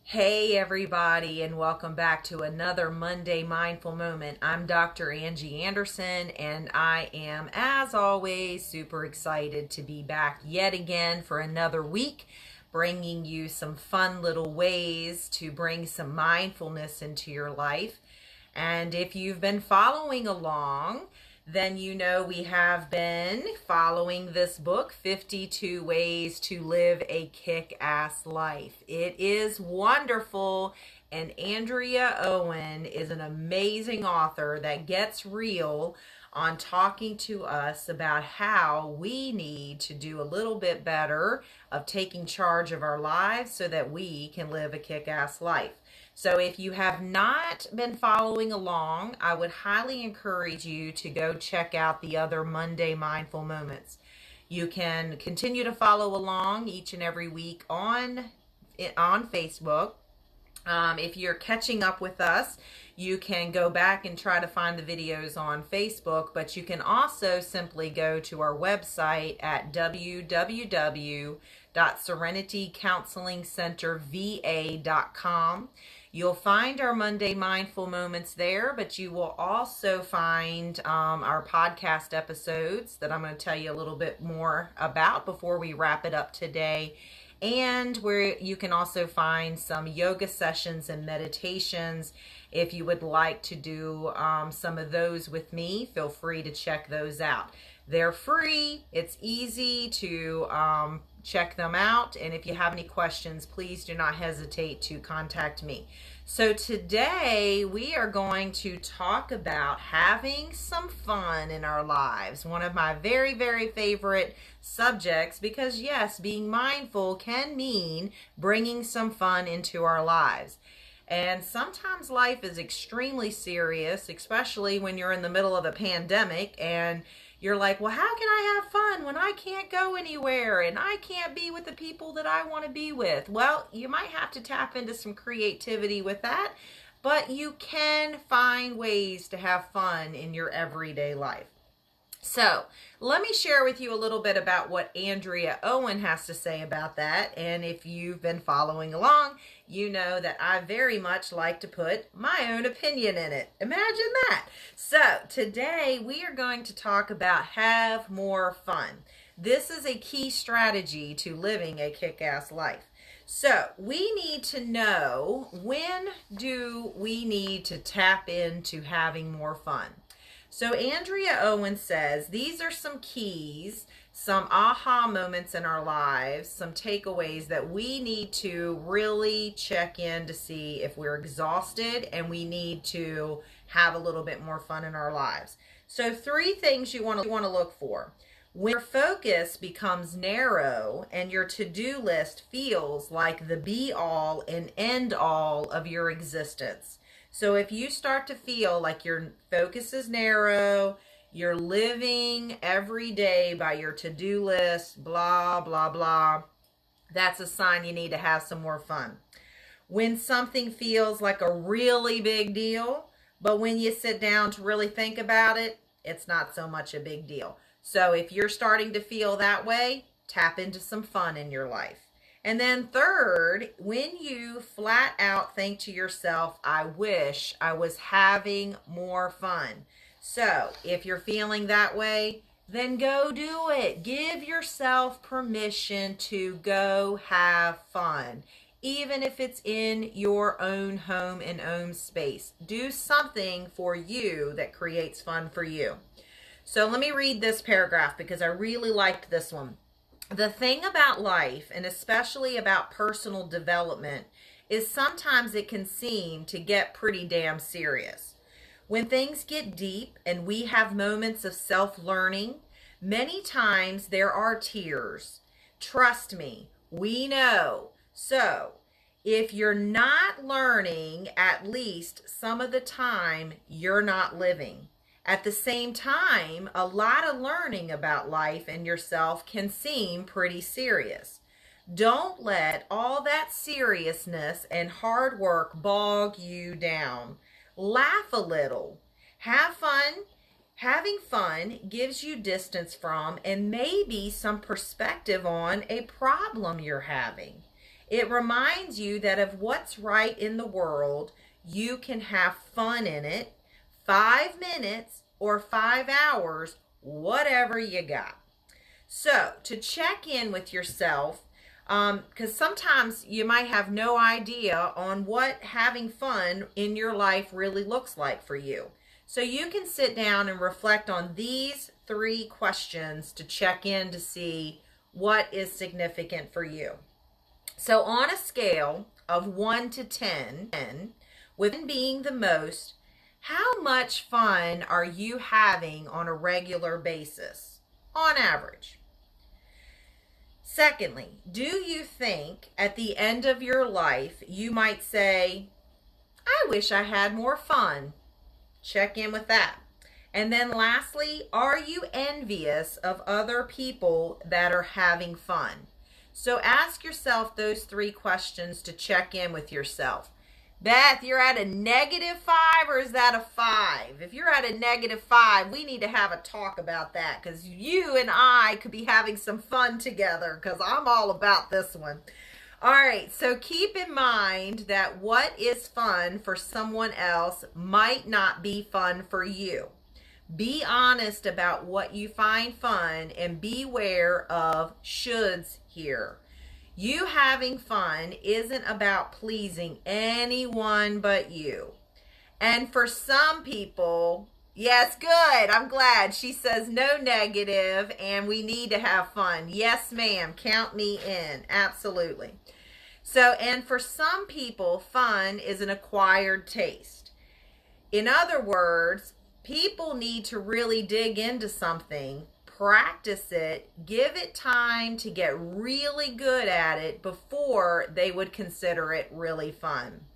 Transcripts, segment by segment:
Hey everybody, and welcome back to another Monday Mindful Moment. I'm Dr. Angie Anderson, and I am, as always, super excited to be back yet again for another week, bringing you some fun little ways to bring some mindfulness into your life. And if you've been following along, then you know we have been following this book, 52 Ways to Live a Kick-Ass Life. It is wonderful, and Andrea Owen is an amazing author that gets real on talking to us about how we need to do a little bit better of taking charge of our lives so that we can live a kick-ass life. So if you have not been following along, I would highly encourage you to go check out the other Monday Mindful Moments. You can continue to follow along each and every week on Facebook. If you're catching up with us, you can go back and try to find the videos on Facebook, but you can also simply go to our website at www.serenitycounselingcenterva.com. You'll find our Monday Mindful Moments there, but you will also find our podcast episodes that I'm going to tell you a little bit more about before we wrap it up today. And where you can also find some yoga sessions and meditations. If you would like to do some of those with me, feel free to check those out. They're free. It's easy to check them out. And if you have any questions, please do not hesitate to contact me. So today we are going to talk about having some fun in our lives. One of my very, very favorite subjects, because yes, being mindful can mean bringing some fun into our lives. And sometimes life is extremely serious, especially when you're in the middle of a pandemic and you're like, well, how can I have fun when I can't go anywhere and I can't be with the people that I want to be with? Well, you might have to tap into some creativity with that, but you can find ways to have fun in your everyday life. So let me share with you a little bit about what Andrea Owen has to say about that. And if you've been following along, you know that I very much like to put my own opinion in it. Imagine that. So today we are going to talk about have more fun. This is a key strategy to living a kick-ass life. So we need to know, when do we need to tap into having more fun? So Andrea Owen says these are some keys, some aha moments in our lives, some takeaways that we need to really check in to see if we're exhausted and we need to have a little bit more fun in our lives. So 3 things you want to look for. When your focus becomes narrow and your to-do list feels like the be-all and end-all of your existence. So if you start to feel like your focus is narrow, you're living every day by your to-do list, blah, blah, blah, that's a sign you need to have some more fun. When something feels like a really big deal, but when you sit down to really think about it, it's not so much a big deal. So if you're starting to feel that way, tap into some fun in your life. And then third, when you flat out think to yourself, I wish I was having more fun. So if you're feeling that way, then go do it. Give yourself permission to go have fun, even if it's in your own home and own space. Do something for you that creates fun for you. So let me read this paragraph because I really liked this one. The thing about life, and especially about personal development, is sometimes it can seem to get pretty damn serious. When things get deep and we have moments of self-learning, many times there are tears. Trust me, we know. So, if you're not learning, at least some of the time, you're not living. At the same time, a lot of learning about life and yourself can seem pretty serious. Don't let all that seriousness and hard work bog you down. Laugh a little. Have fun. Having fun gives you distance from and maybe some perspective on a problem you're having. It reminds you that of what's right in the world, you can have fun in it, 5 minutes or 5 hours, whatever you got. So to check in with yourself, because sometimes you might have no idea on what having fun in your life really looks like for you. So you can sit down and reflect on these 3 questions to check in to see what is significant for you. So on a scale of 1 to 10, with 10 being the most, how much fun are you having on a regular basis, on average? Secondly, do you think at the end of your life you might say, I wish I had more fun? Check in with that. And then lastly, are you envious of other people that are having fun? So ask yourself those 3 questions to check in with yourself. Beth, you're at a -5 or is that a 5? If you're at a -5, we need to have a talk about that, because you and I could be having some fun together, because I'm all about this one. All right, so keep in mind that what is fun for someone else might not be fun for you. Be honest about what you find fun and beware of shoulds here. You having fun isn't about pleasing anyone but you. And for some people, yes, good, I'm glad. She says no negative and we need to have fun. Yes, ma'am, count me in, absolutely. So, and for some people, fun is an acquired taste. In other words, people need to really dig into something, practice it, give it time to get really good at it before they would consider it really fun.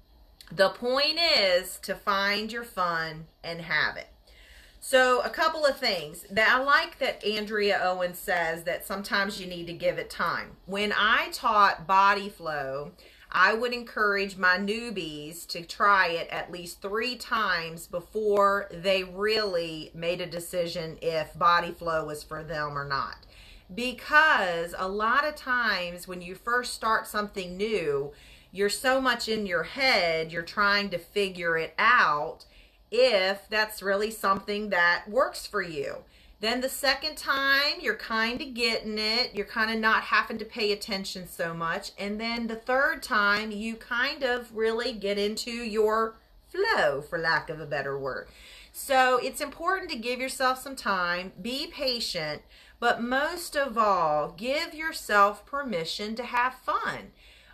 The point is to find your fun and have it. So a couple of things that I like that Andrea Owen says, that sometimes you need to give it time. When I taught body flow, I would encourage my newbies to try it at least 3 times before they really made a decision if body flow was for them or not. Because a lot of times when you first start something new, you're so much in your head, you're trying to figure it out if that's really something that works for you. Then the second time, you're kind of getting it. You're kind of not having to pay attention so much. And then the third time, you kind of really get into your flow, for lack of a better word. So it's important to give yourself some time, be patient, but most of all, give yourself permission to have fun.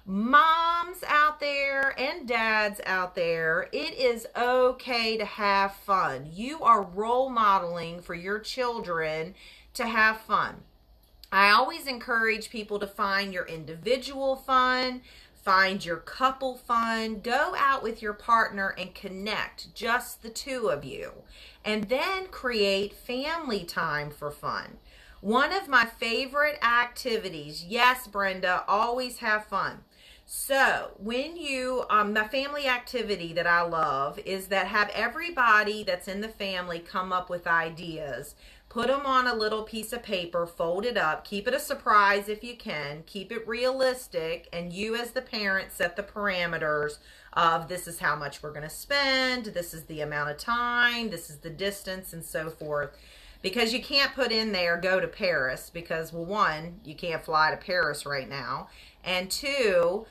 Moms out there and dads out there, it is okay to have fun. You are role modeling for your children to have fun. I always encourage people to find your individual fun, find your couple fun, go out with your partner and connect, just the 2 of you, and then create family time for fun. One of my favorite activities, yes, Brenda, always have fun. So when you, the family activity that I love is that have everybody that's in the family come up with ideas, put them on a little piece of paper, fold it up, keep it a surprise if you can, keep it realistic, and you as the parent set the parameters of this is how much we're going to spend, this is the amount of time, this is the distance, and so forth. Because you can't put in there, go to Paris, because, well, 1, you can't fly to Paris right now, and 2,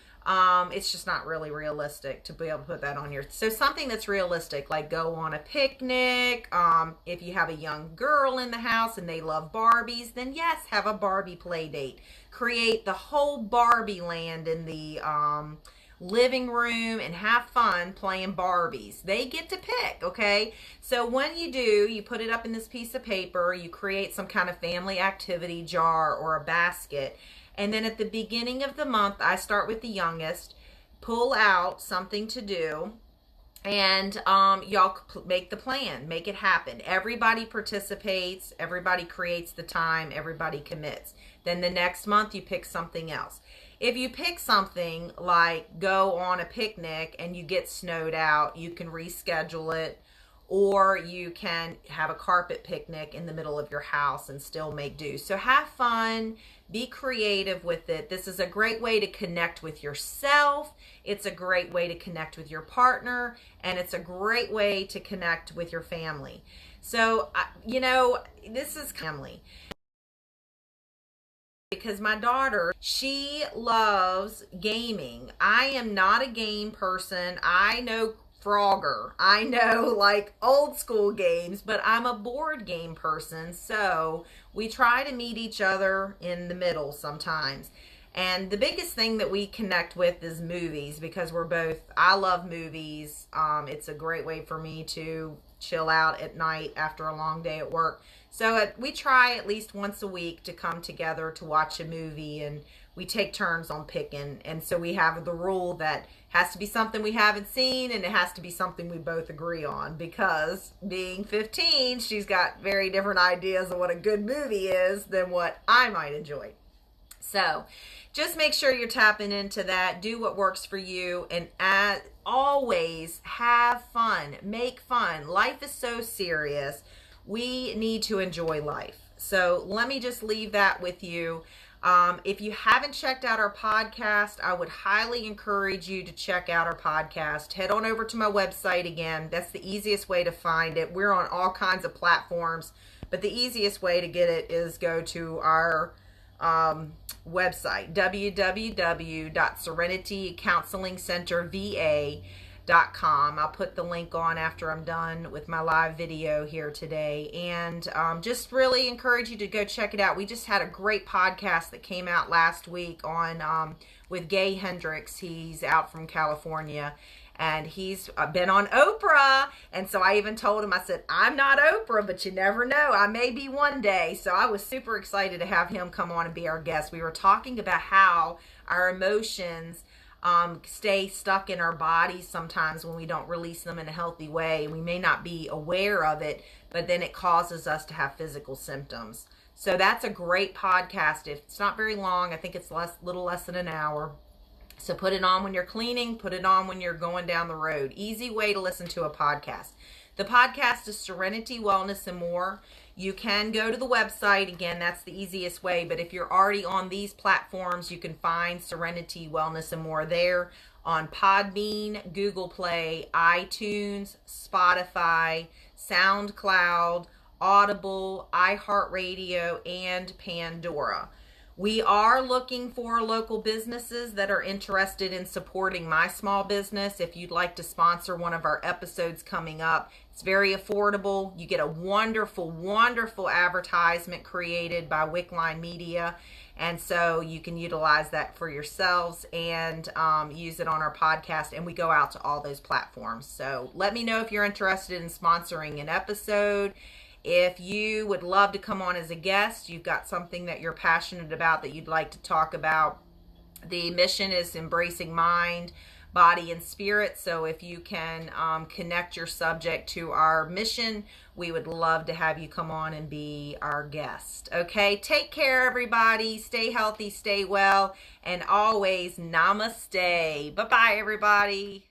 it's just not really realistic to be able to put that on your, so something that's realistic, like go on a picnic. If you have a young girl in the house and they love Barbies, then yes, have a Barbie play date. Create the whole Barbie land in the living room and have fun playing Barbies. They get to pick, okay? So when you do, you put it up in this piece of paper, you create some kind of family activity jar or a basket, and then at the beginning of the month, I start with the youngest, pull out something to do, and y'all make the plan, make it happen. Everybody participates, everybody creates the time, everybody commits. Then the next month you pick something else. If you pick something like go on a picnic and you get snowed out, you can reschedule it. or you can have a carpet picnic in the middle of your house and still make do. So have fun, be creative with it. This is a great way to connect with yourself. It's a great way to connect with your partner, and it's a great way to connect with your family. So, this is family. Because my daughter, she loves gaming. I am not a game person. I know Frogger. I know like old school games, but I'm a board game person. So we try to meet each other in the middle sometimes. And the biggest thing that we connect with is movies, because I love movies. It's a great way for me to chill out at night after a long day at work. So we try at least once a week to come together to watch a movie, and we take turns on picking. And so we have the rule that has to be something we haven't seen, and it has to be something we both agree on, because being 15, she's got very different ideas of what a good movie is than what I might enjoy. So just make sure you're tapping into that. Do what works for you. And as always, have fun. Make fun. Life is so serious. We need to enjoy life. So let me just leave that with you. If you haven't checked out our podcast, I would highly encourage you to check out our podcast. Head on over to my website again. That's the easiest way to find it. We're on all kinds of platforms, but the easiest way to get it is go to our website, www.serenitycounselingcenterva.com. I'll put the link on after I'm done with my live video here today, and just really encourage you to go check it out. We just had a great podcast that came out last week on with Gay Hendricks. He's out from California, and he's been on Oprah. And so I even told him, I said, I'm not Oprah, but you never know. I may be one day. So I was super excited to have him come on and be our guest. We were talking about how our emotions stay stuck in our bodies sometimes when we don't release them in a healthy way. We may not be aware of it, but then it causes us to have physical symptoms. So that's a great podcast. It's not very long. I think it's little less than an hour. So put it on when you're cleaning, put it on when you're going down the road. Easy way to listen to a podcast. The podcast is Serenity, Wellness, and More. You can go to the website. Again, that's the easiest way. But if you're already on these platforms, you can find Serenity, Wellness, and More there on Podbean, Google Play, iTunes, Spotify, SoundCloud, Audible, iHeartRadio, and Pandora. We are looking for local businesses that are interested in supporting my small business. If you'd like to sponsor one of our episodes coming up, it's very affordable. You get a wonderful, wonderful advertisement created by Wickline Media. And so you can utilize that for yourselves and use it on our podcast. And we go out to all those platforms. So let me know if you're interested in sponsoring an episode. If you would love to come on as a guest, you've got something that you're passionate about that you'd like to talk about. The mission is embracing mind, body, and spirit. So if you can connect your subject to our mission, we would love to have you come on and be our guest. Okay, take care, everybody. Stay healthy, stay well, and always namaste. Bye-bye, everybody.